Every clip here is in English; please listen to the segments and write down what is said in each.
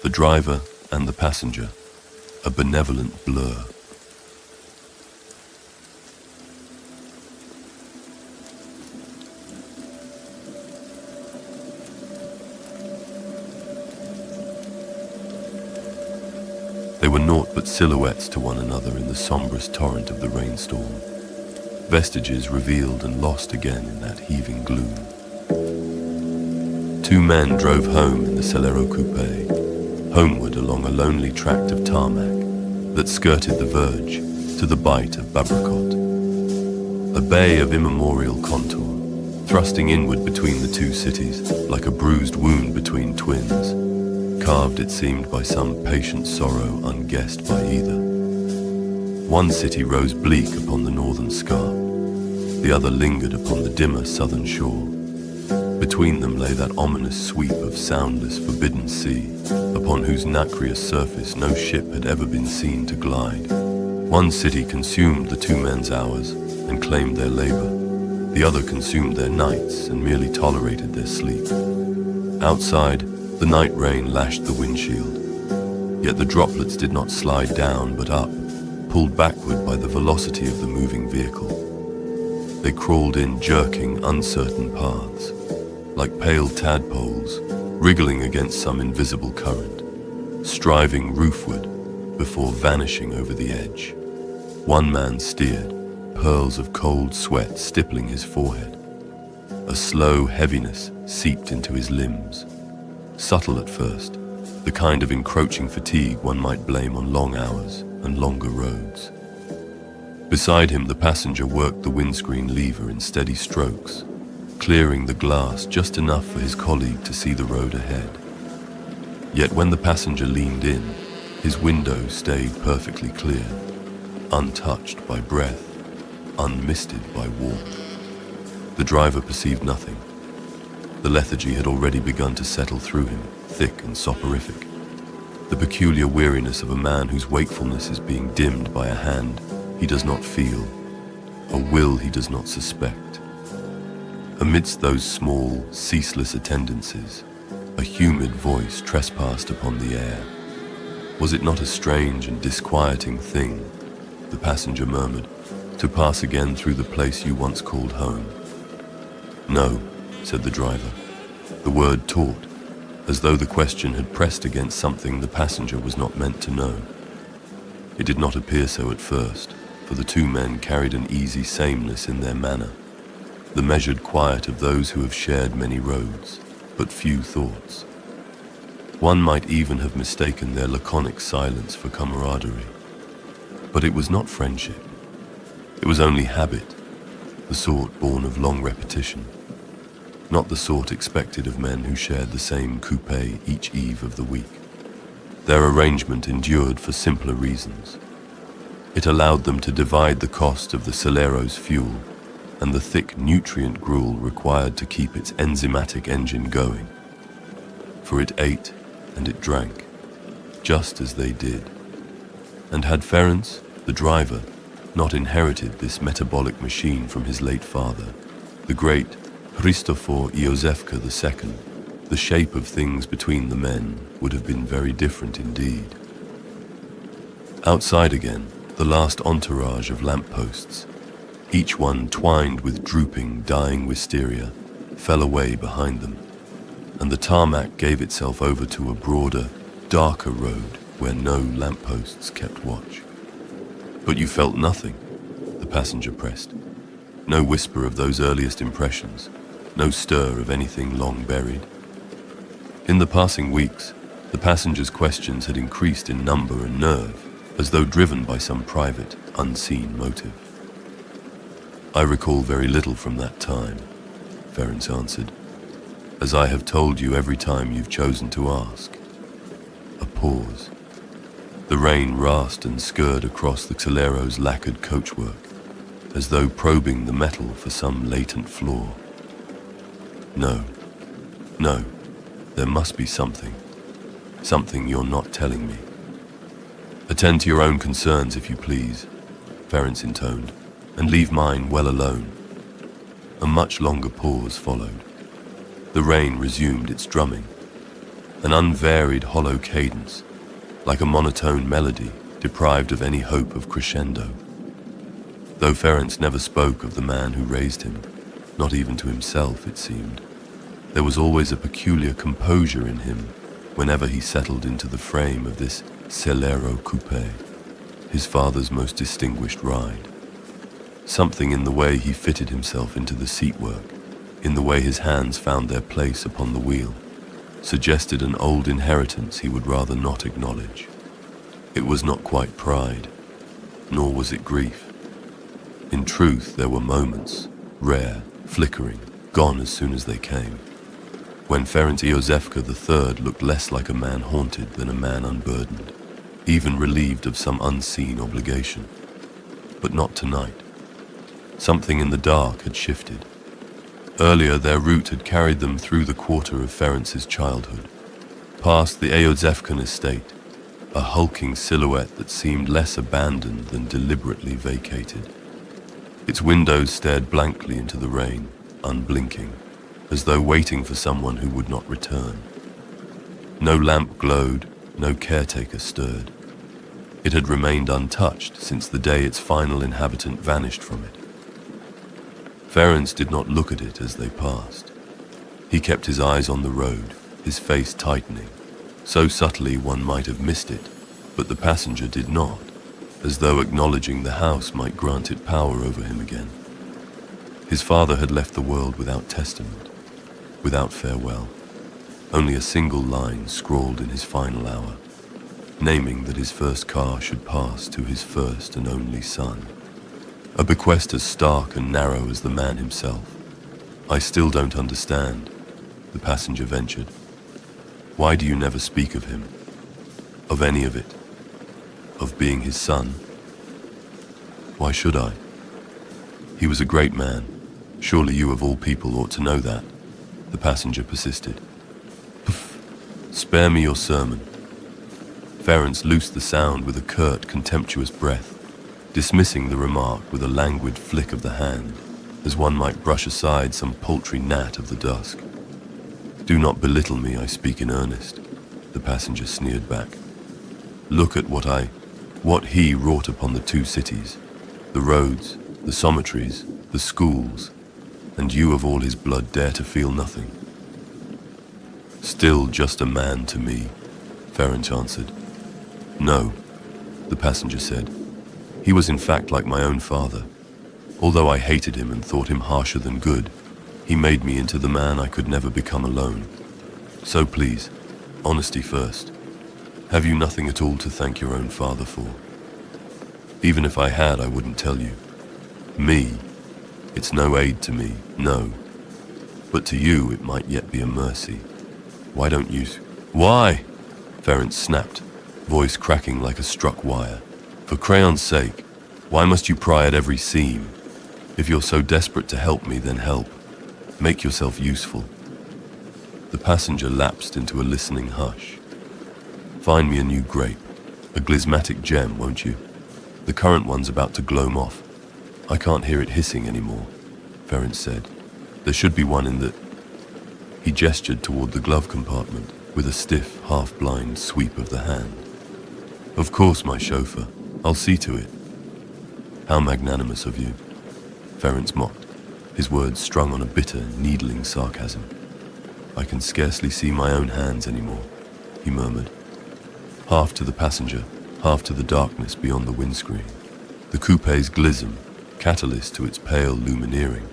The driver and the passenger, a benevolent blur. They were naught but silhouettes to one another in the sombrous torrent of the rainstorm, vestiges revealed and lost again in that heaving gloom. Two men drove home in the Celero coupe, homeward along a lonely tract of tarmac that skirted the verge to the bight of Babracot, a bay of immemorial contour, thrusting inward between the two cities like a bruised wound between twins, carved it seemed by some patient sorrow unguessed by either. One city rose bleak upon the northern scarp, the other lingered upon the dimmer southern shore. Between them lay that ominous sweep of soundless, forbidden sea, upon whose nacreous surface no ship had ever been seen to glide. One city consumed the two men's hours and claimed their labor. The other consumed their nights and merely tolerated their sleep. Outside, the night rain lashed the windshield, yet the droplets did not slide down but up, pulled backward by the velocity of the moving vehicle. They crawled in jerking, uncertain paths, like pale tadpoles, wriggling against some invisible current, striving roofward before vanishing over the edge. One man steered, pearls of cold sweat stippling his forehead. A slow heaviness seeped into his limbs. Subtle at first, the kind of encroaching fatigue one might blame on long hours and longer roads. Beside him, the passenger worked the windscreen lever in steady strokes, clearing the glass just enough for his colleague to see the road ahead. Yet when the passenger leaned in, his window stayed perfectly clear, untouched by breath, unmisted by warmth. The driver perceived nothing. The lethargy had already begun to settle through him, thick and soporific. The peculiar weariness of a man whose wakefulness is being dimmed by a hand he does not feel, a will he does not suspect. Amidst those small, ceaseless attendances, a humid voice trespassed upon the air. Was it not a strange and disquieting thing, the passenger murmured, to pass again through the place you once called home? No, said the driver, the word taut, as though the question had pressed against something the passenger was not meant to know. It did not appear so at first, for the two men carried an easy sameness in their manner, the measured quiet of those who have shared many roads, but few thoughts. One might even have mistaken their laconic silence for camaraderie. But it was not friendship. It was only habit, the sort born of long repetition, not the sort expected of men who shared the same coupe each eve of the week. Their arrangement endured for simpler reasons. It allowed them to divide the cost of the Celero's fuel and the thick nutrient gruel required to keep its enzymatic engine going. For it ate and it drank, just as they did. And had Ferenc, the driver, not inherited this metabolic machine from his late father, the great Ferenc Íozefka II, the shape of things between the men would have been very different indeed. Outside again, the last entourage of lampposts, each one twined with drooping, dying wisteria, fell away behind them, and the tarmac gave itself over to a broader, darker road where no lampposts kept watch. But you felt nothing, the passenger pressed. No whisper of those earliest impressions, no stir of anything long buried. In the passing weeks, the passengers' questions had increased in number and nerve, as though driven by some private, unseen motive. I recall very little from that time, Ferenc answered, as I have told you every time you've chosen to ask. A pause. The rain rasped and skirred across the Celero's lacquered coachwork, as though probing the metal for some latent flaw. No, there must be something you're not telling me. Attend to your own concerns, if you please, Ferenc intoned, and leave mine well alone. A much longer pause followed. The rain resumed its drumming. an unvaried hollow cadence, like a monotone melody deprived of any hope of crescendo. Though Ferenc never spoke of the man who raised him, not even to himself, it seemed, there was always a peculiar composure in him whenever he settled into the frame of this Celero Coupé, his father's most distinguished ride. Something in the way he fitted himself into the seatwork, in the way his hands found their place upon the wheel, suggested an old inheritance he would rather not acknowledge. It was not quite pride, nor was it grief. In truth, there were moments, rare, flickering, gone as soon as they came, when Ferenc Íozefka III looked less like a man haunted than a man unburdened, even relieved of some unseen obligation. But not tonight. Something in the dark had shifted. Earlier, their route had carried them through the quarter of Ferenc's childhood, past the Íozefkan estate, a hulking silhouette that seemed less abandoned than deliberately vacated. Its windows stared blankly into the rain, unblinking, as though waiting for someone who would not return. No lamp glowed, no caretaker stirred. It had remained untouched since the day its final inhabitant vanished from it. Ferenc did not look at it as they passed. He kept his eyes on the road, his face tightening, so subtly one might have missed it, but the passenger did not, as though acknowledging the house might grant it power over him again. His father had left the world without testament, without farewell, only a single line scrawled in his final hour, naming that his first car should pass to his first and only son. A bequest as stark and narrow as the man himself. "I still don't understand," the passenger ventured. "Why do you never speak of him? Of any of it? Of being his son?" "Why should I? He was a great man. Surely you of all people ought to know that," the passenger persisted. "Pff, spare me your sermon." Ferenc loosed the sound with a curt, contemptuous breath, dismissing the remark with a languid flick of the hand, as one might brush aside some paltry gnat of the dusk. "Do not belittle me, I speak in earnest," the passenger sneered back. "Look at what he wrought upon the two cities, the roads, the somatorials, the schools, and you of all his blood dare to feel nothing." "Still just a man to me," Ferenc answered. "No," the passenger said. "He was in fact like my own father. Although I hated him and thought him harsher than good, he made me into the man I could never become alone. So please, honesty first. Have you nothing at all to thank your own father for? Even if I had, I wouldn't tell you. Me, it's no aid to me, no. But to you, it might yet be a mercy. Why don't you—" "Why?" Ferenc snapped, voice cracking like a struck wire. "For crayon's sake, why must you pry at every seam? If you're so desperate to help me, then help. Make yourself useful." The passenger lapsed into a listening hush. "Find me a new grape, a glismatic gem, won't you? The current one's about to gloam off. I can't hear it hissing anymore," Ferenc said. "There should be one in the—" He gestured toward the glove compartment with a stiff, half-blind sweep of the hand. "Of course, my chauffeur. I'll see to it." "How magnanimous of you," Ferenc mocked, his words strung on a bitter, needling sarcasm. "I can scarcely see my own hands anymore," he murmured. Half to the passenger, half to the darkness beyond the windscreen, the coupe's glism, catalyst to its pale lumineering,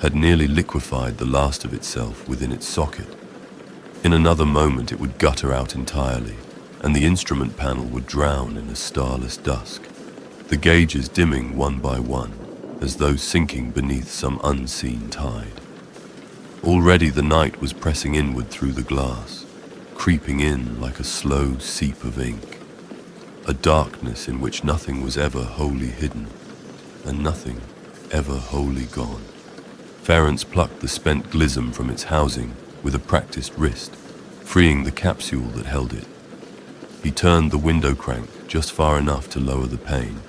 had nearly liquefied the last of itself within its socket. In another moment it would gutter out entirely, and the instrument panel would drown in a starless dusk, the gauges dimming one by one, as though sinking beneath some unseen tide. Already the night was pressing inward through the glass, creeping in like a slow seep of ink, a darkness in which nothing was ever wholly hidden, and nothing ever wholly gone. Ferenc plucked the spent glism from its housing with a practiced wrist, freeing the capsule that held it. He turned the window crank just far enough to lower the pane,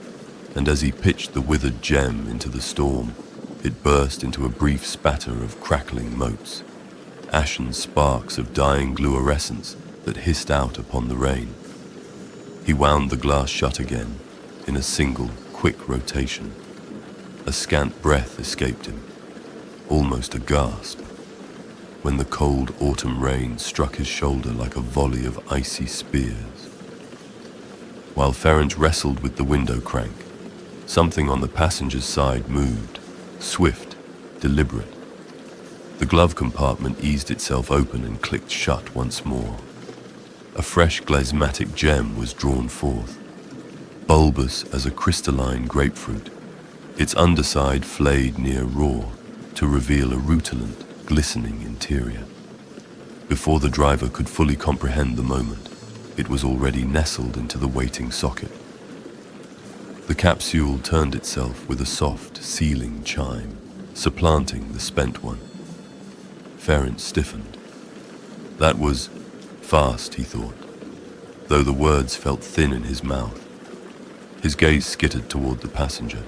and as he pitched the withered gem into the storm, it burst into a brief spatter of crackling motes, ashen sparks of dying fluorescence that hissed out upon the rain. He wound the glass shut again in a single, quick rotation. A scant breath escaped him, almost a gasp, when the cold autumn rain struck his shoulder like a volley of icy spears. While Ferenc wrestled with the window crank, something on the passenger's side moved, swift, deliberate. The glove compartment eased itself open and clicked shut once more. A fresh glasmatic gem was drawn forth, bulbous as a crystalline grapefruit, its underside flayed near raw to reveal a rutilant, glistening interior. Before the driver could fully comprehend the moment, it was already nestled into the waiting socket. The capsule turned itself with a soft, sealing chime, supplanting the spent one. Ferenc stiffened. That was fast, he thought, though the words felt thin in his mouth. His gaze skittered toward the passenger,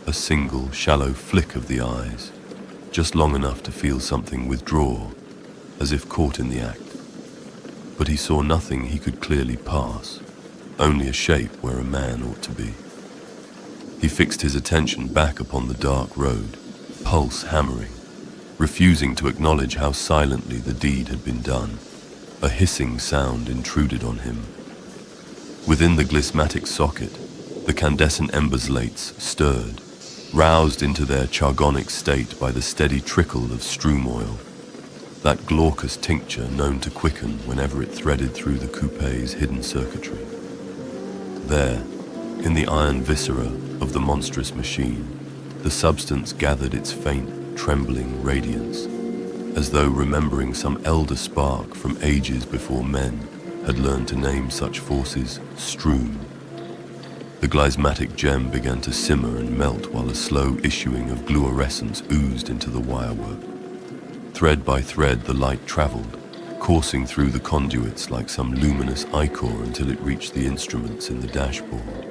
a single, shallow flick of the eyes, just long enough to feel something withdraw, as if caught in the act. But he saw nothing he could clearly pass, only a shape where a man ought to be. He fixed his attention back upon the dark road, pulse hammering, refusing to acknowledge how silently the deed had been done. A hissing sound intruded on him. Within the glismatic socket, the candescent embers lates stirred, roused into their chargonic state by the steady trickle of strum oil, that glaucous tincture known to quicken whenever it threaded through the coupe's hidden circuitry. There, in the iron viscera of the monstrous machine, the substance gathered its faint, trembling radiance, as though remembering some elder spark from ages before men had learned to name such forces strum. The glismatic gem began to simmer and melt while a slow issuing of fluorescence oozed into the wirework. Thread by thread the light traveled, coursing through the conduits like some luminous ichor until it reached the instruments in the dashboard.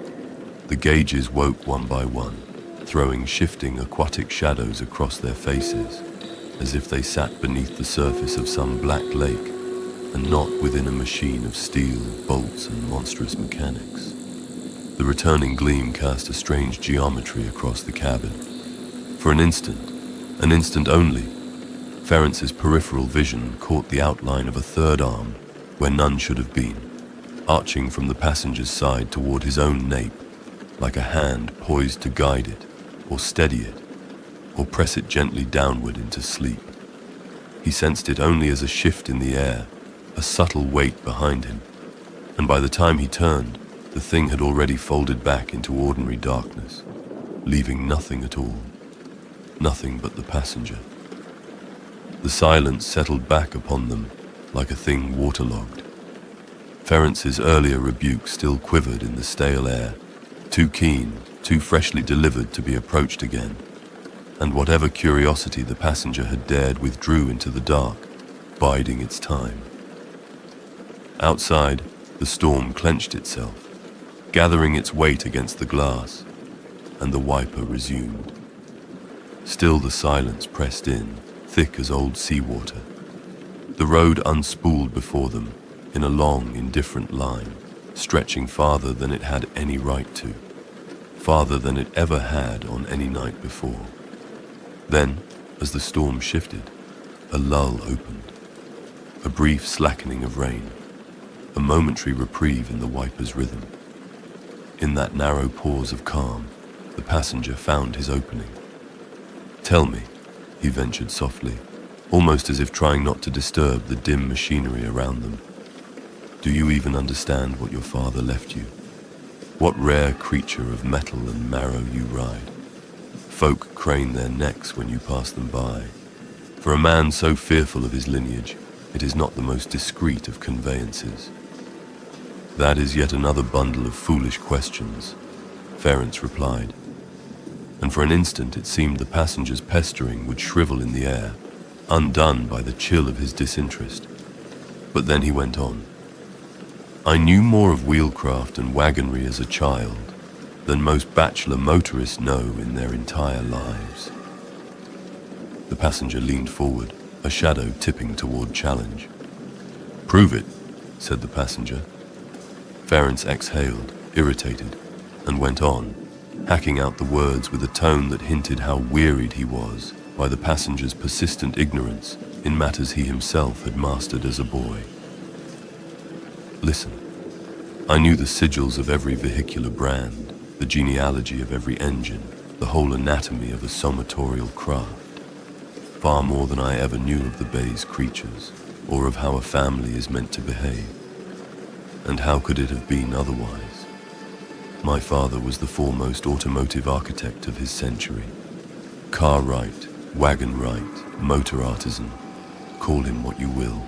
The gauges woke one by one, throwing shifting aquatic shadows across their faces, as if they sat beneath the surface of some black lake and not within a machine of steel, bolts, and monstrous mechanics. The returning gleam cast a strange geometry across the cabin. For an instant only, Ferenc's peripheral vision caught the outline of a third arm where none should have been, arching from the passenger's side toward his own nape, like a hand poised to guide it, or steady it, or press it gently downward into sleep. He sensed it only as a shift in the air, a subtle weight behind him, and by the time he turned, the thing had already folded back into ordinary darkness, leaving nothing at all, nothing but the passenger. The silence settled back upon them like a thing waterlogged. Ferenc's earlier rebuke still quivered in the stale air, too keen, too freshly delivered to be approached again, and whatever curiosity the passenger had dared withdrew into the dark, biding its time. Outside, the storm clenched itself, gathering its weight against the glass, and the wiper resumed. Still the silence pressed in, thick as old seawater. The road unspooled before them in a long, indifferent line, stretching farther than it had any right to, farther than it ever had on any night before. Then, as the storm shifted, a lull opened, a brief slackening of rain, a momentary reprieve in the wiper's rhythm. In that narrow pause of calm, the passenger found his opening. "Tell me," he ventured softly, almost as if trying not to disturb the dim machinery around them. "Do you even understand what your father left you? What rare creature of metal and marrow you ride? Folk crane their necks when you pass them by. For a man so fearful of his lineage, it is not the most discreet of conveyances." "That is yet another bundle of foolish questions," Ferenc replied. And for an instant it seemed the passenger's pestering would shrivel in the air, undone by the chill of his disinterest. But then he went on. "I knew more of wheelcraft and wagonry as a child than most bachelor motorists know in their entire lives." The passenger leaned forward, a shadow tipping toward challenge. "Prove it," said the passenger. Ferenc exhaled, irritated, and went on, hacking out the words with a tone that hinted how wearied he was by the passenger's persistent ignorance in matters he himself had mastered as a boy. Listen, I knew the sigils of every vehicular brand, the genealogy of every engine, the whole anatomy of a somatorial craft, far more than I ever knew of the bay's creatures, or of how a family is meant to behave. And how could it have been otherwise? My father was the foremost automotive architect of his century. Car right, wagon right, motor artisan, call him what you will.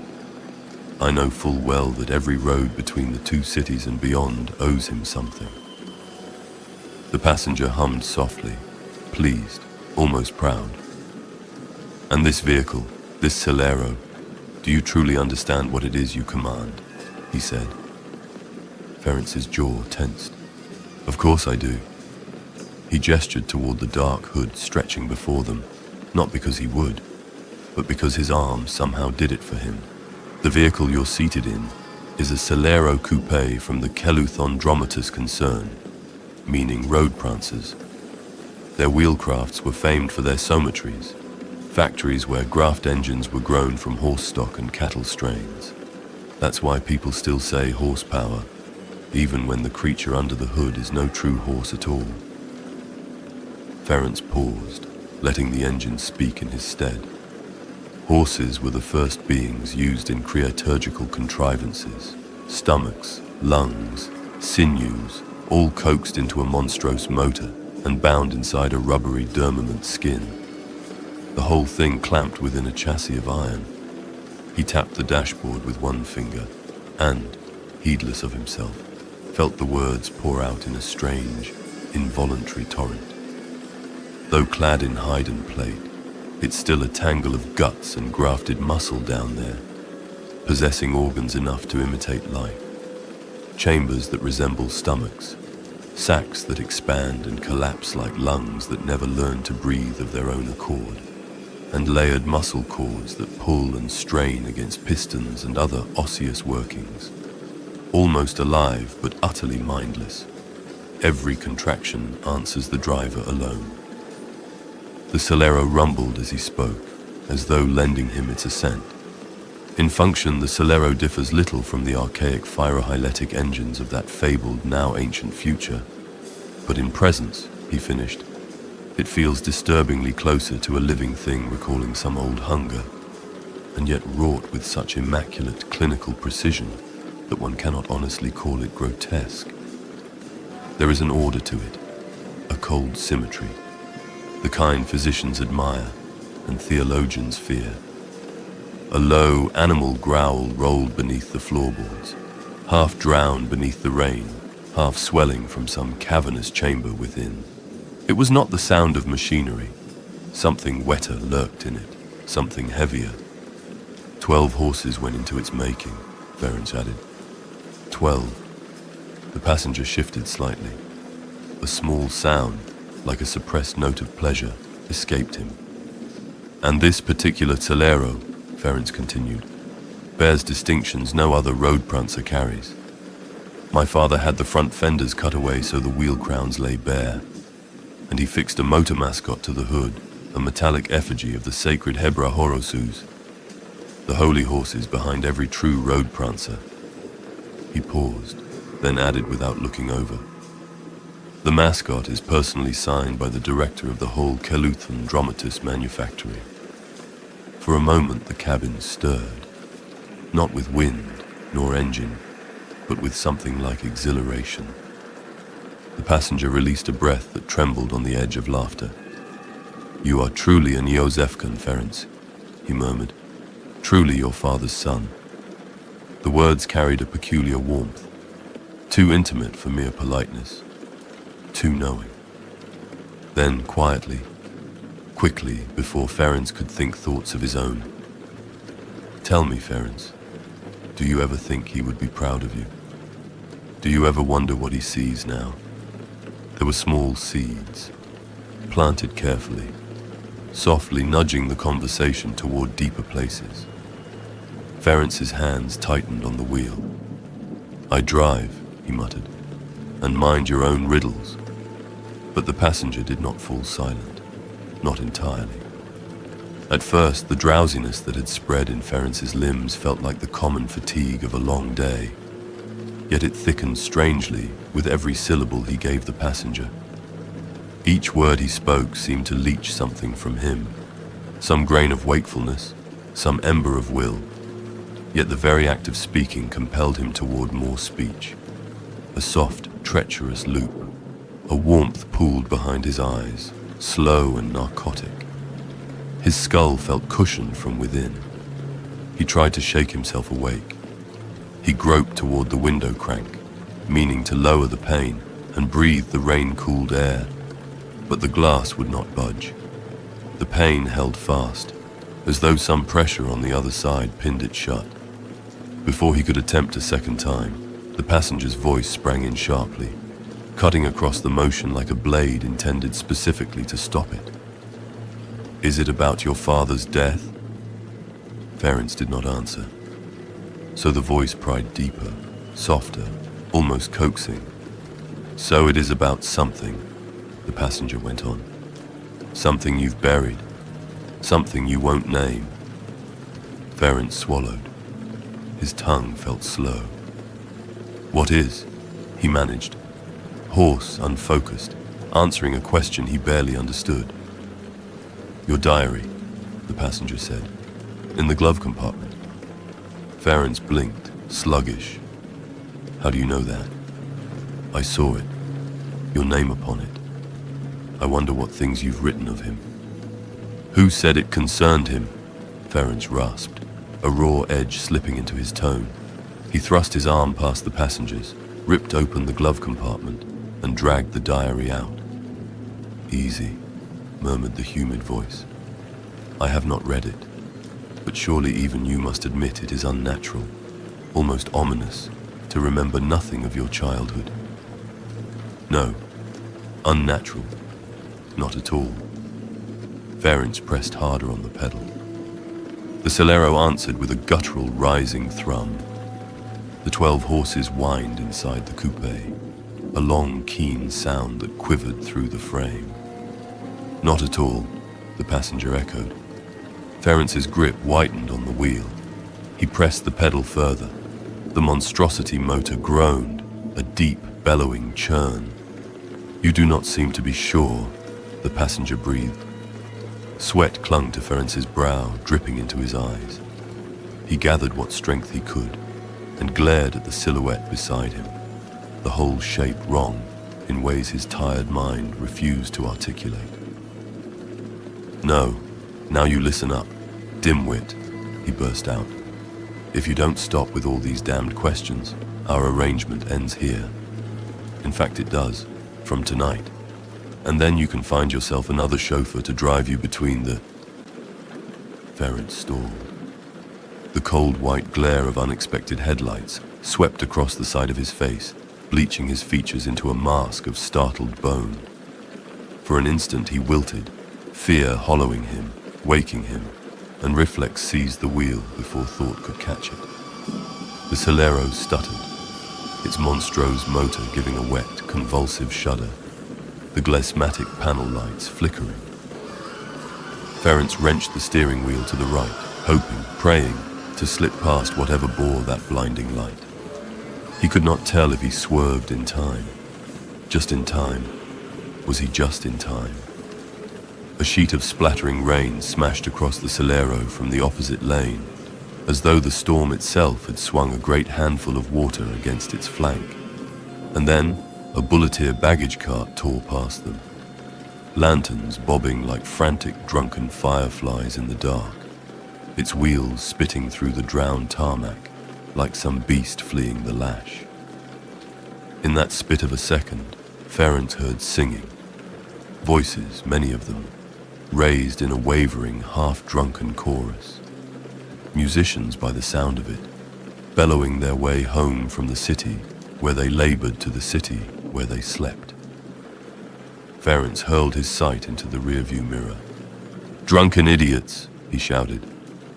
I know full well that every road between the two cities and beyond owes him something. The passenger hummed softly, pleased, almost proud. And this vehicle, this Celero, do you truly understand what it is you command? He said. Ferenc's jaw tensed. Of course I do. He gestured toward the dark hood stretching before them, not because he would, but because his arm somehow did it for him. The vehicle you're seated in is a Celero coupe from the Keluth-Andromatus concern, meaning road prancers. Their wheelcrafts were famed for their somateries, factories where graft engines were grown from horse stock and cattle strains. That's why people still say horsepower, even when the creature under the hood is no true horse at all. Ferenc paused, letting the engine speak in his stead. Horses were the first beings used in creaturgical contrivances, stomachs, lungs, sinews, all coaxed into a monstrous motor and bound inside a rubbery dermament skin. The whole thing clamped within a chassis of iron. He tapped the dashboard with one finger and, heedless of himself, felt the words pour out in a strange, involuntary torrent. Though clad in hide and plate, it's still a tangle of guts and grafted muscle down there, possessing organs enough to imitate life. Chambers that resemble stomachs, sacs that expand and collapse like lungs that never learn to breathe of their own accord, and layered muscle cords that pull and strain against pistons and other osseous workings. Almost alive but utterly mindless. Every contraction answers the driver alone. The Celero rumbled as he spoke, as though lending him its assent. In function, the Celero differs little from the archaic pyrohyletic engines of that fabled, now ancient future. But in presence, he finished, it feels disturbingly closer to a living thing recalling some old hunger, and yet wrought with such immaculate clinical precision that one cannot honestly call it grotesque. There is an order to it, a cold symmetry, the kind physicians admire and theologians fear. A low animal growl rolled beneath the floorboards, half drowned beneath the rain, half swelling from some cavernous chamber within. It was not the sound of machinery. Something wetter lurked in it, something heavier. 12 horses went into its making, Ferenc added. 12. The passenger shifted slightly. A small sound, like a suppressed note of pleasure, escaped him. And this particular Celero, Ferenc continued, bears distinctions no other road prancer carries. My father had the front fenders cut away so the wheel crowns lay bare, and he fixed a motor mascot to the hood, a metallic effigy of the sacred Hebra Horosus, the holy horses behind every true road prancer. He paused, then added without looking over. The mascot is personally signed by the director of the whole Keluth-Andromatus manufactory. For a moment the cabin stirred, not with wind nor engine, but with something like exhilaration. The passenger released a breath that trembled on the edge of laughter. You are truly an Íozefkan, Ferenc, he murmured. Truly your father's son. The words carried a peculiar warmth, too intimate for mere politeness, too knowing. Then quietly, quickly, before Ferenc could think thoughts of his own. Tell me, Ferenc, do you ever think he would be proud of you? Do you ever wonder what he sees now? There were small seeds, planted carefully, softly nudging the conversation toward deeper places. Ferenc's hands tightened on the wheel. "I drive," he muttered, "and mind your own riddles." But the passenger did not fall silent, not entirely. At first, the drowsiness that had spread in Ferenc's limbs felt like the common fatigue of a long day. Yet it thickened strangely with every syllable he gave the passenger. Each word he spoke seemed to leach something from him, some grain of wakefulness, some ember of will. Yet the very act of speaking compelled him toward more speech. A soft, treacherous loop, a warmth pooled behind his eyes, slow and narcotic. His skull felt cushioned from within. He tried to shake himself awake. He groped toward the window crank, meaning to lower the pain and breathe the rain-cooled air, but the glass would not budge. The pain held fast, as though some pressure on the other side pinned it shut. Before he could attempt a second time, the passenger's voice sprang in sharply, cutting across the motion like a blade intended specifically to stop it. "Is it about your father's death?" Ferenc did not answer. So the voice pried deeper, softer, almost coaxing. "So it is about something," the passenger went on. "Something you've buried, something you won't name." Ferenc swallowed. His tongue felt slow. "What is?" he managed, hoarse, unfocused, answering a question he barely understood. "Your diary," the passenger said, "in the glove compartment." Ferenc blinked, sluggish. "How do you know that?" "I saw it. Your name upon it. I wonder what things you've written of him." "Who said it concerned him?" Ferenc rasped, a raw edge slipping into his tone. He thrust his arm past the passenger's, ripped open the glove compartment, and dragged the diary out. "Easy," murmured the humid voice. "I have not read it, but surely even you must admit it is unnatural, almost ominous, to remember nothing of your childhood." "No, unnatural, not at all." Ferenc pressed harder on the pedal. The Celero answered with a guttural rising thrum. The 12 horses whined inside the coupe, a long, keen sound that quivered through the frame. "Not at all," the passenger echoed. Ferenc's grip whitened on the wheel. He pressed the pedal further. The monstrosity motor groaned, a deep, bellowing churn. "You do not seem to be sure," the passenger breathed. Sweat clung to Ferenc's brow, dripping into his eyes. He gathered what strength he could and glared at the silhouette beside him, the whole shape wrong in ways his tired mind refused to articulate. "No, now you listen up, dimwit," he burst out. "If you don't stop with all these damned questions, our arrangement ends here. In fact, it does, from tonight. And then you can find yourself another chauffeur to drive you between the..." Ferenc stalled. The cold white glare of unexpected headlights swept across the side of his face, bleaching his features into a mask of startled bone. For an instant he wilted, fear hollowing him, waking him, and reflex seized the wheel before thought could catch it. The Celero stuttered, its monstrous motor giving a wet, convulsive shudder, the glasmatic panel lights flickering. Ferenc wrenched the steering wheel to the right, hoping, praying, to slip past whatever bore that blinding light. He could not tell if he swerved in time. Just in time. Was he just in time? A sheet of splattering rain smashed across the Celero from the opposite lane, as though the storm itself had swung a great handful of water against its flank. And then, a bulleteer baggage cart tore past them, lanterns bobbing like frantic drunken fireflies in the dark, its wheels spitting through the drowned tarmac like some beast fleeing the lash. In that spit of a second, Ferenc heard singing. Voices, many of them, raised in a wavering, half-drunken chorus. Musicians by the sound of it, bellowing their way home from the city where they labored to the city where they slept. Ferenc hurled his sight into the rearview mirror. "Drunken idiots," he shouted.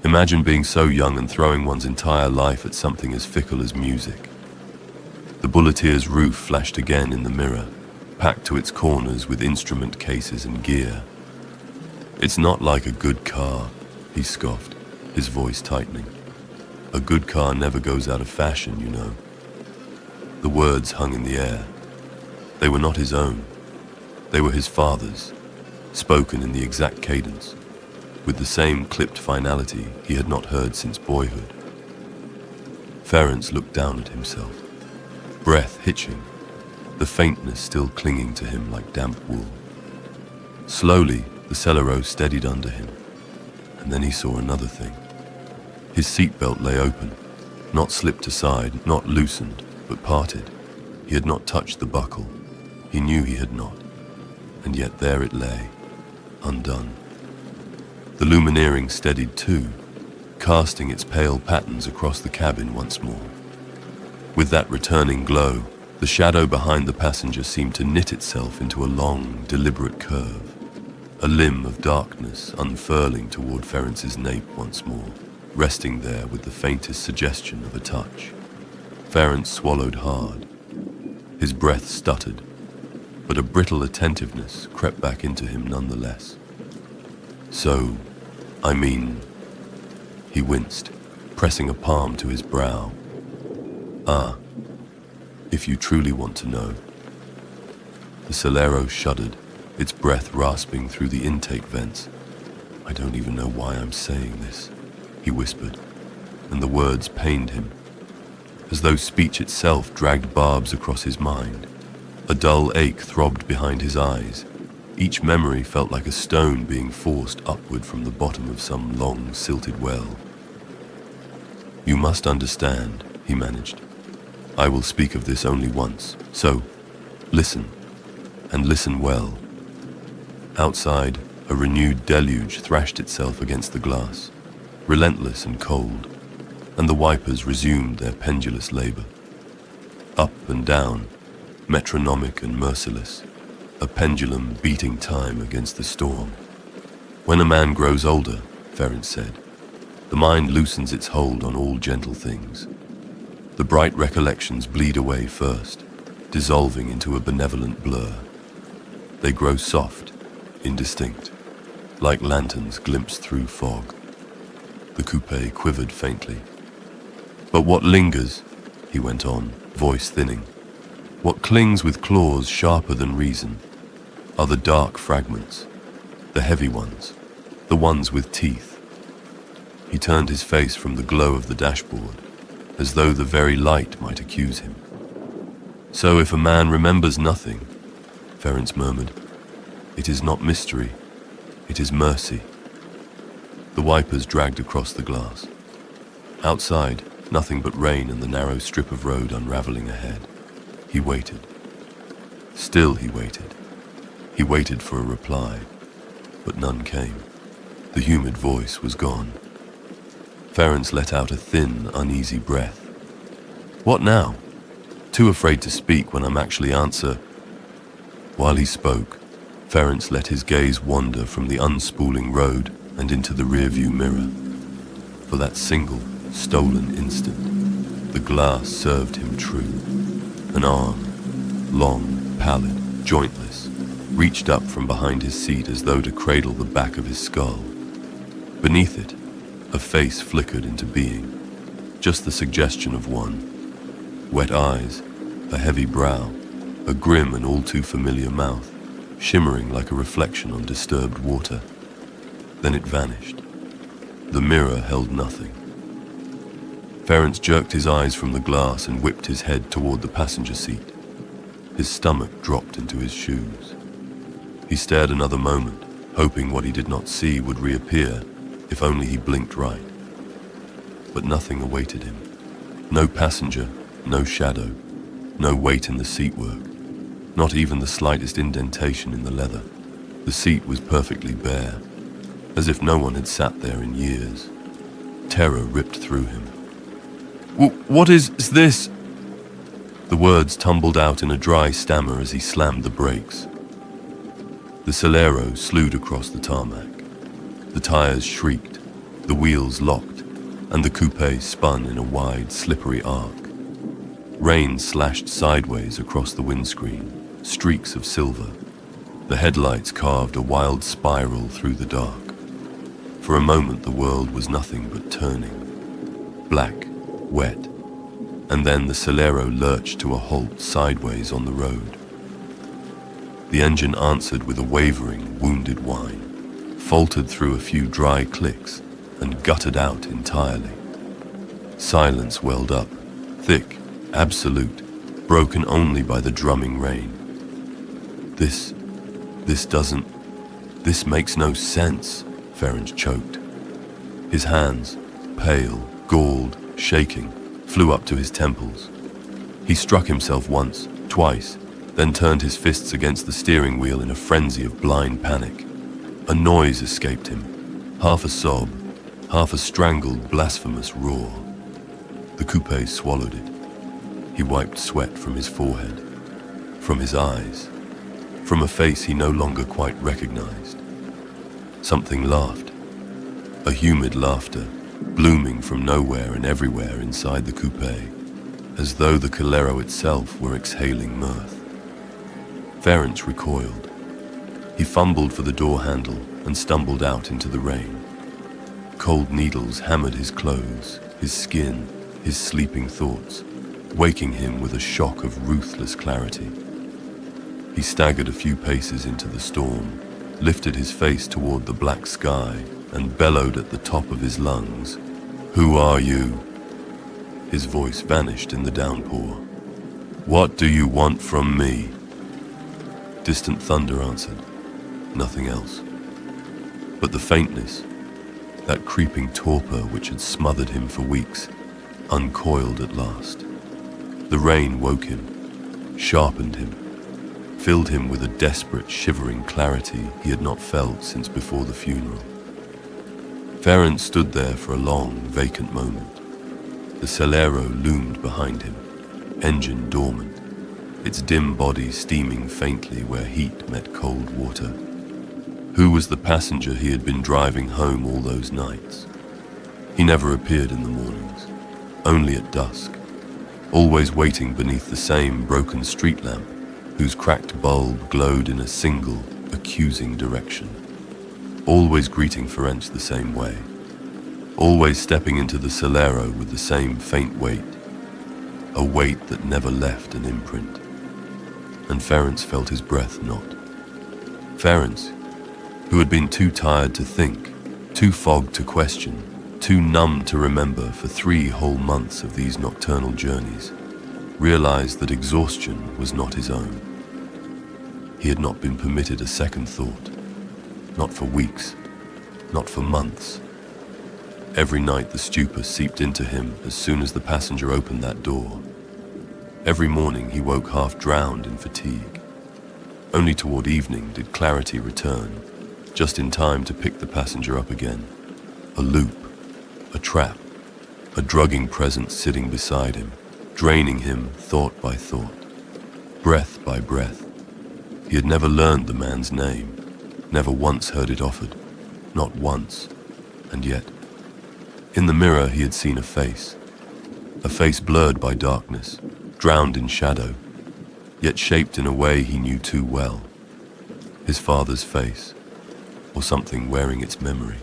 Imagine being so young and throwing one's entire life at something as fickle as music. The bulleteer's roof flashed again in the mirror, packed to its corners with instrument cases and gear. "It's not like a good car," he scoffed, his voice tightening. "A good car never goes out of fashion, you know." The words hung in the air. They were not his own. They were his father's, spoken in the exact cadence, with the same clipped finality he had not heard since boyhood. Ferenc looked down at himself, breath hitching, the faintness still clinging to him like damp wool. Slowly, the Celero steadied under him, and then he saw another thing. His seatbelt lay open, not slipped aside, not loosened, but parted. He had not touched the buckle. He knew he had not, and yet there it lay, undone. The lumineering steadied too, casting its pale patterns across the cabin once more. With that returning glow, the shadow behind the passenger seemed to knit itself into a long, deliberate curve, a limb of darkness unfurling toward Ferenc's nape once more, resting there with the faintest suggestion of a touch. Ferenc swallowed hard. His breath stuttered, but a brittle attentiveness crept back into him nonetheless. "So, I mean," he winced, pressing a palm to his brow. "Ah, if you truly want to know." The Celero shuddered, its breath rasping through the intake vents. "I don't even know why I'm saying this," he whispered, and the words pained him, as though speech itself dragged barbs across his mind. A dull ache throbbed behind his eyes. Each memory felt like a stone being forced upward from the bottom of some long, silted well. "You must understand," he managed. "I will speak of this only once, so listen, and listen well." Outside, a renewed deluge thrashed itself against the glass, relentless and cold, and the wipers resumed their pendulous labor. Up and down, metronomic and merciless, a pendulum beating time against the storm. "When a man grows older," Ferenc said, "the mind loosens its hold on all gentle things. The bright recollections bleed away first, dissolving into a benevolent blur. They grow soft, indistinct, like lanterns glimpsed through fog." The coupe quivered faintly. "But what lingers," he went on, voice thinning, "what clings with claws sharper than reason, are the dark fragments, the heavy ones, the ones with teeth." He turned his face from the glow of the dashboard, as though the very light might accuse him. "So if a man remembers nothing," Ferenc murmured, "it is not mystery, it is mercy." The wipers dragged across the glass. Outside, nothing but rain and the narrow strip of road unraveling ahead. He waited. Still he waited. He waited for a reply, but none came. The humid voice was gone. Ferenc let out a thin, uneasy breath. "What now? Too afraid to speak when I'm actually answer." While he spoke, Ferenc let his gaze wander from the unspooling road and into the rearview mirror. For that single, stolen instant, the glass served him true. An arm, long, pallid, jointless, reached up from behind his seat as though to cradle the back of his skull. Beneath it, a face flickered into being, just the suggestion of one. Wet eyes, a heavy brow, a grim and all too familiar mouth, shimmering like a reflection on disturbed water. Then it vanished. The mirror held nothing. Ferenc jerked his eyes from the glass and whipped his head toward the passenger seat. His stomach dropped into his shoes. He stared another moment, hoping what he did not see would reappear if only he blinked right. But nothing awaited him. No passenger, no shadow, no weight in the seatwork, not even the slightest indentation in the leather. The seat was perfectly bare, as if no one had sat there in years. Terror ripped through him. What is this?" The words tumbled out in a dry stammer as he slammed the brakes. The Celero slewed across the tarmac. The tires shrieked. The wheels locked, and the coupe spun in a wide, slippery arc. Rain slashed sideways across the windscreen, streaks of silver. The headlights carved a wild spiral through the dark. For a moment the world was nothing but turning. Black, wet, and then the Celero lurched to a halt sideways on the road. The engine answered with a wavering, wounded whine, faltered through a few dry clicks, and guttered out entirely. Silence welled up, thick, absolute, broken only by the drumming rain. This makes no sense, Ferenc choked. His hands, pale, galled, shaking, flew up to his temples. He struck himself once, twice, then turned his fists against the steering wheel in a frenzy of blind panic. A noise escaped him, half a sob, half a strangled, blasphemous roar. The coupe swallowed it. He wiped sweat from his forehead, from his eyes, from a face he no longer quite recognized. Something laughed, a humid laughter, blooming from nowhere and everywhere inside the coupe, as though the Celero itself were exhaling mirth. Ferenc recoiled. He fumbled for the door handle and stumbled out into the rain. Cold needles hammered his clothes, his skin, his sleeping thoughts, waking him with a shock of ruthless clarity. He staggered a few paces into the storm, lifted his face toward the black sky, and bellowed at the top of his lungs, "Who are you?" His voice vanished in the downpour. "What do you want from me?" Distant thunder answered, nothing else. But the faintness, that creeping torpor which had smothered him for weeks, uncoiled at last. The rain woke him, sharpened him, filled him with a desperate, shivering clarity he had not felt since before the funeral. Ferenc stood there for a long, vacant moment. The Celero loomed behind him, engine dormant, its dim body steaming faintly where heat met cold water. Who was the passenger he had been driving home all those nights? He never appeared in the mornings, only at dusk, always waiting beneath the same broken street lamp whose cracked bulb glowed in a single, accusing direction. Always greeting Ferenc the same way, always stepping into the Celero with the same faint weight, a weight that never left an imprint. And Ferenc felt his breath not. Ferenc, who had been too tired to think, too fogged to question, too numb to remember for 3 whole months of these nocturnal journeys, realized that exhaustion was not his own. He had not been permitted a second thought, not for weeks, not for months. Every night the stupor seeped into him as soon as the passenger opened that door. Every morning he woke half drowned in fatigue. Only toward evening did clarity return, just in time to pick the passenger up again. A loop, a trap, a drugging presence sitting beside him, draining him thought by thought, breath by breath. He had never learned the man's name, never once heard it offered, not once, and yet, in the mirror he had seen a face blurred by darkness, drowned in shadow, yet shaped in a way he knew too well. His father's face, or something wearing its memory.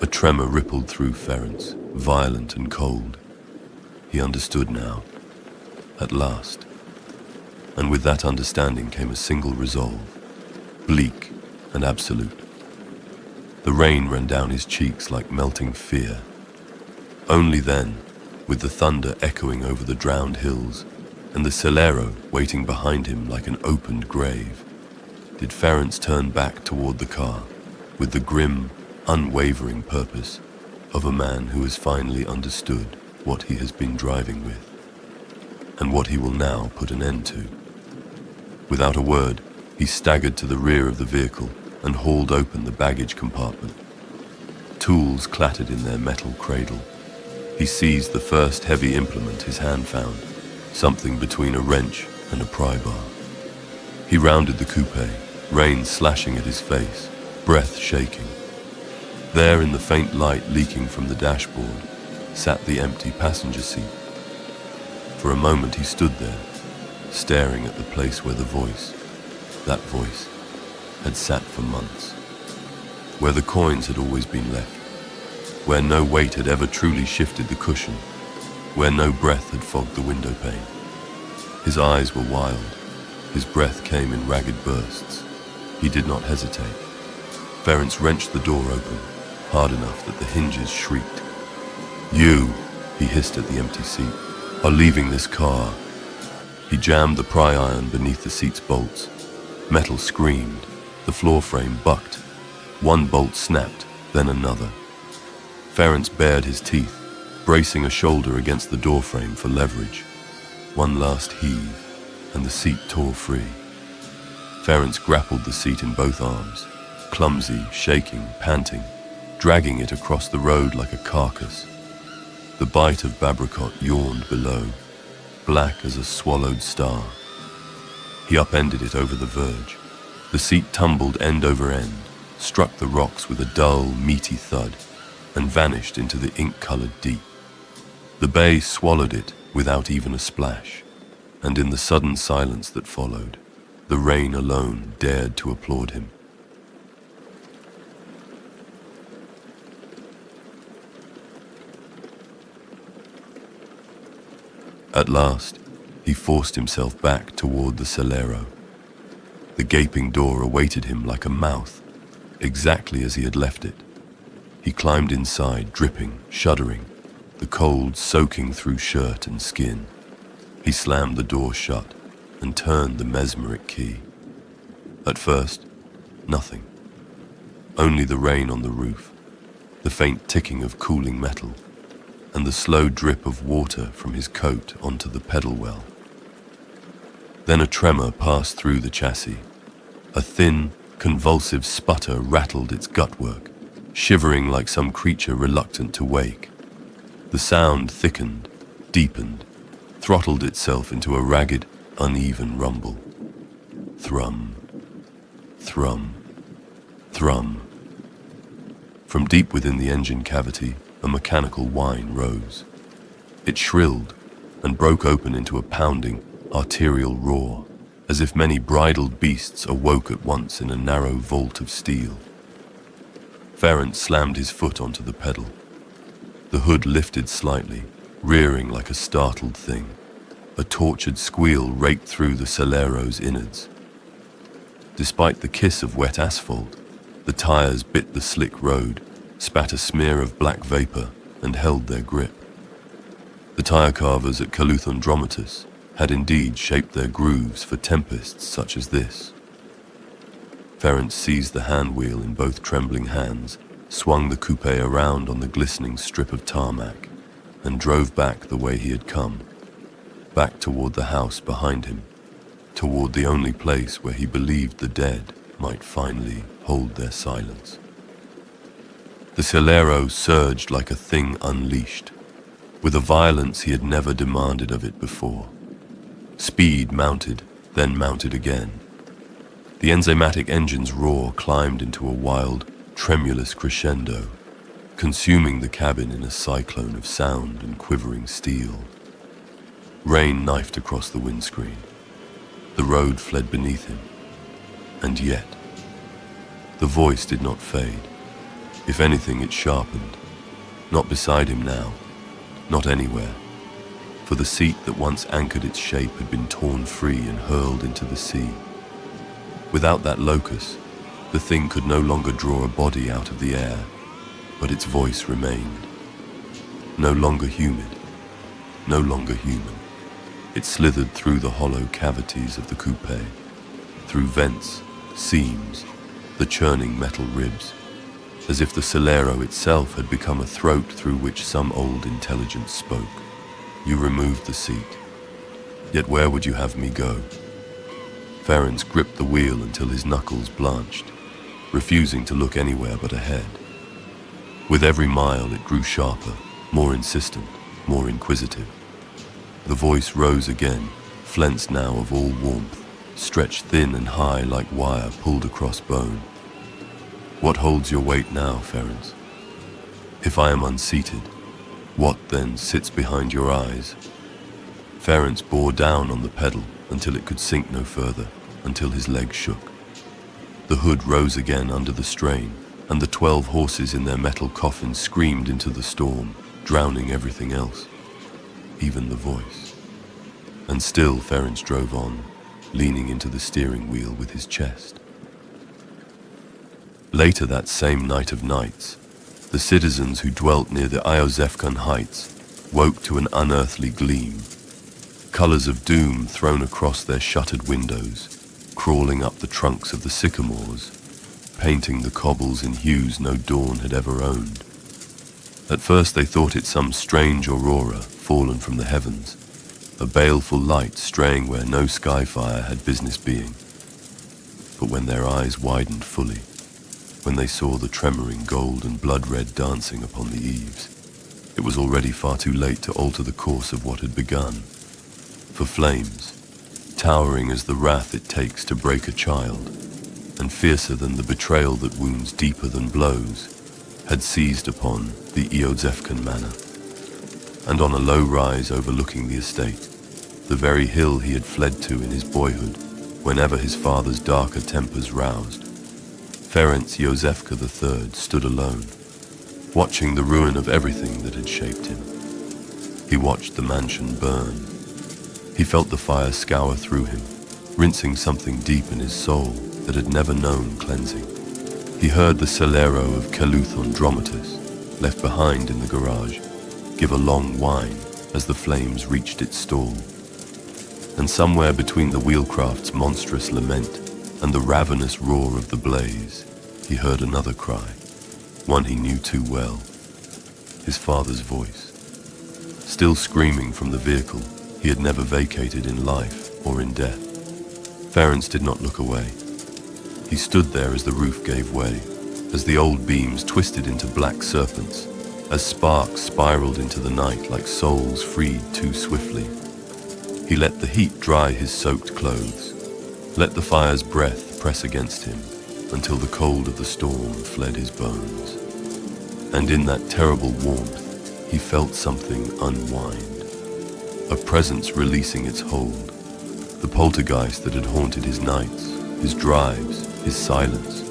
A tremor rippled through Ferenc, violent and cold. He understood now, at last. And with that understanding came a single resolve, bleak and absolute. The rain ran down his cheeks like melting fear. Only then, with the thunder echoing over the drowned hills, and the Celero waiting behind him like an opened grave, did Ferenc turn back toward the car with the grim, unwavering purpose of a man who has finally understood what he has been driving with, and what he will now put an end to. Without a word, he staggered to the rear of the vehicle and hauled open the baggage compartment. Tools clattered in their metal cradle. He seized the first heavy implement his hand found, something between a wrench and a pry bar. He rounded the coupe, rain slashing at his face, breath shaking. There, in the faint light leaking from the dashboard, sat the empty passenger seat. For a moment he stood there, staring at the place where that voice, had sat for months, where the coins had always been left, where no weight had ever truly shifted the cushion, where no breath had fogged the window pane. His eyes were wild, his breath came in ragged bursts. He did not hesitate. Ferenc wrenched the door open, hard enough that the hinges shrieked. "You," he hissed at the empty seat, "are leaving this car." He jammed the pry iron beneath the seat's bolts. Metal screamed, the floor frame bucked. One bolt snapped, then another. Ferenc bared his teeth, bracing a shoulder against the doorframe for leverage. One last heave, and the seat tore free. Ferenc grappled the seat in both arms, clumsy, shaking, panting, dragging it across the road like a carcass. The bite of Babricot yawned below, black as a swallowed star. He upended it over the verge. The seat tumbled end over end, struck the rocks with a dull, meaty thud, and vanished into the ink-colored deep. The bay swallowed it without even a splash, and in the sudden silence that followed, the rain alone dared to applaud him. At last, he forced himself back toward the Celero. The gaping door awaited him like a mouth, exactly as he had left it. He climbed inside, dripping, shuddering, the cold soaking through shirt and skin. He slammed the door shut and turned the mesmeric key. At first, nothing. Only the rain on the roof, the faint ticking of cooling metal, and the slow drip of water from his coat onto the pedal well. Then a tremor passed through the chassis. A thin, convulsive sputter rattled its gutwork, shivering like some creature reluctant to wake. The sound thickened, deepened, throttled itself into a ragged, uneven rumble. Thrum, thrum, thrum. From deep within the engine cavity, a mechanical whine rose. It shrilled and broke open into a pounding, arterial roar, as if many bridled beasts awoke at once in a narrow vault of steel. Ferenc slammed his foot onto the pedal. The hood lifted slightly, rearing like a startled thing. A tortured squeal raked through the Celero's innards. Despite the kiss of wet asphalt, the tires bit the slick road, spat a smear of black vapor, and held their grip. The tire carvers at Caluthon-Dromatus had indeed shaped their grooves for tempests such as this. Ferenc seized the hand wheel in both trembling hands, swung the coupe around on the glistening strip of tarmac, and drove back the way he had come, back toward the house behind him, toward the only place where he believed the dead might finally hold their silence. The Celero surged like a thing unleashed, with a violence he had never demanded of it before. Speed mounted, then mounted again. The enzymatic engine's roar climbed into a wild, tremulous crescendo, consuming the cabin in a cyclone of sound and quivering steel. Rain knifed across the windscreen. The road fled beneath him. And yet, the voice did not fade. If anything, it sharpened. Not beside him now, not anywhere, for the seat that once anchored its shape had been torn free and hurled into the sea. Without that locus, the thing could no longer draw a body out of the air, but its voice remained. No longer humid, no longer human. It slithered through the hollow cavities of the coupe, through vents, seams, the churning metal ribs, as if the Celero itself had become a throat through which some old intelligence spoke. You removed the seat. Yet where would you have me go? Ferenc gripped the wheel until his knuckles blanched, refusing to look anywhere but ahead. With every mile it grew sharper, more insistent, more inquisitive. The voice rose again, flensed now of all warmth, stretched thin and high like wire pulled across bone. What holds your weight now, Ferenc? If I am unseated, what then sits behind your eyes? Ferenc bore down on the pedal until it could sink no further, until his legs shook. The hood rose again under the strain, and the 12 horses in their metal coffins screamed into the storm, drowning everything else, even the voice. And still Ferenc drove on, leaning into the steering wheel with his chest. Later that same night of nights, the citizens who dwelt near the Íozefkan heights woke to an unearthly gleam, colors of doom thrown across their shuttered windows, crawling up the trunks of the sycamores, painting the cobbles in hues no dawn had ever owned. At first they thought it some strange aurora fallen from the heavens, a baleful light straying where no skyfire had business being. But when their eyes widened fully, when they saw the tremoring gold and blood-red dancing upon the eaves, it was already far too late to alter the course of what had begun. For flames, towering as the wrath it takes to break a child, and fiercer than the betrayal that wounds deeper than blows, had seized upon the Íozefkan manor. And on a low rise overlooking the estate, the very hill he had fled to in his boyhood, whenever his father's darker tempers roused, Ferenc Íozefka III stood alone, watching the ruin of everything that had shaped him. He watched the mansion burn. He felt the fire scour through him, rinsing something deep in his soul that had never known cleansing. He heard the celero of Andrometus, left behind in the garage, give a long whine as the flames reached its stall. And somewhere between the wheelcraft's monstrous lament and the ravenous roar of the blaze, he heard another cry, one he knew too well, his father's voice. Still screaming from the vehicle he had never vacated in life or in death, Ferenc did not look away. He stood there as the roof gave way, as the old beams twisted into black serpents, as sparks spiraled into the night like souls freed too swiftly. He let the heat dry his soaked clothes, let the fire's breath press against him until the cold of the storm fled his bones. And in that terrible warmth, he felt something unwind, a presence releasing its hold, the poltergeist that had haunted his nights, his drives, his silence,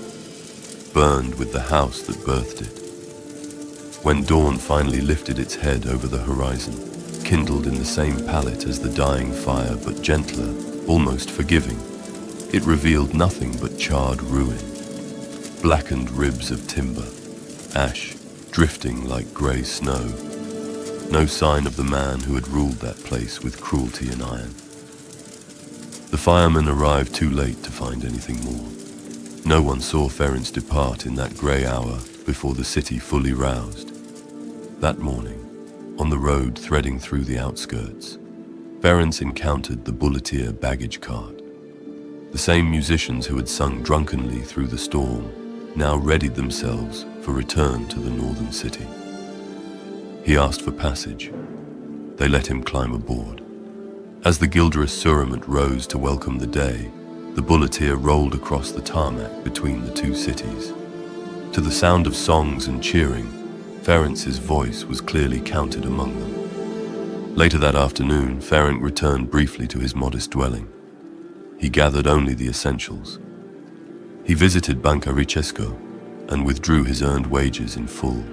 burned with the house that birthed it. When dawn finally lifted its head over the horizon, kindled in the same palette as the dying fire, but gentler, almost forgiving, it revealed nothing but charred ruin, blackened ribs of timber, ash drifting like grey snow. No sign of the man who had ruled that place with cruelty and iron. The firemen arrived too late to find anything more. No one saw Ferenc depart in that grey hour before the city fully roused. That morning, on the road threading through the outskirts, Ferenc encountered the bulleteer baggage cart. The same musicians who had sung drunkenly through the storm now readied themselves for return to the northern city. He asked for passage. They let him climb aboard. As the Gildress Surament rose to welcome the day, the bulleteer rolled across the tarmac between the two cities. To the sound of songs and cheering, Ferenc's voice was clearly counted among them. Later that afternoon, Ferenc returned briefly to his modest dwelling. He gathered only the essentials. He visited Banca Ricesco and withdrew his earned wages in full.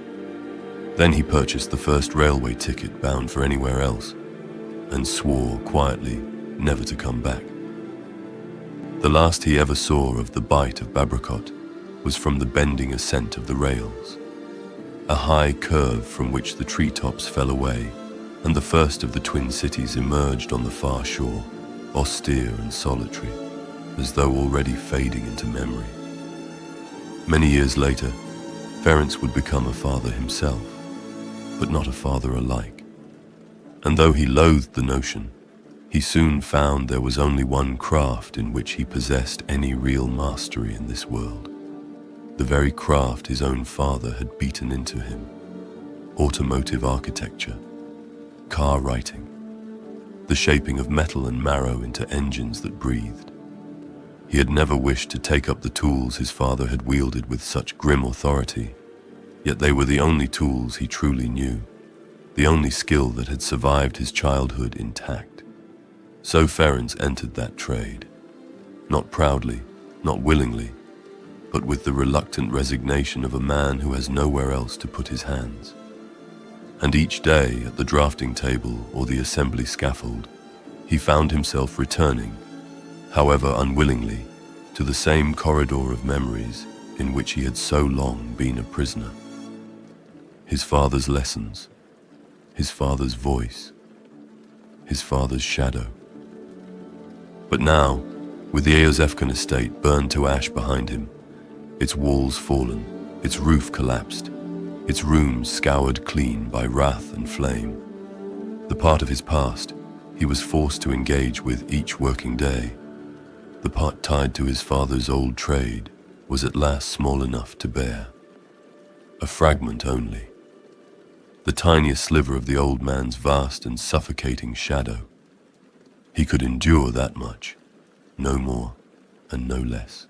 Then he purchased the first railway ticket bound for anywhere else, and swore quietly never to come back. The last he ever saw of the Bight of Babracot was from the bending ascent of the rails, a high curve from which the treetops fell away, and the first of the twin cities emerged on the far shore, austere and solitary, as though already fading into memory. Many years later, Ferenc would become a father himself, but not a father alike. And though he loathed the notion, he soon found there was only one craft in which he possessed any real mastery in this world, the very craft his own father had beaten into him: automotive architecture, car writing, the shaping of metal and marrow into engines that breathed. He had never wished to take up the tools his father had wielded with such grim authority. Yet they were the only tools he truly knew, the only skill that had survived his childhood intact. So Ferenc entered that trade, not proudly, not willingly, but with the reluctant resignation of a man who has nowhere else to put his hands. And each day at the drafting table or the assembly scaffold, he found himself returning, however unwillingly, to the same corridor of memories in which he had so long been a prisoner. His father's lessons, his father's voice, his father's shadow. But now, with the Íozefka estate burned to ash behind him, its walls fallen, its roof collapsed, its rooms scoured clean by wrath and flame, the part of his past he was forced to engage with each working day, the part tied to his father's old trade, was at last small enough to bear. A fragment only, the tiniest sliver of the old man's vast and suffocating shadow. He could endure that much, no more and no less.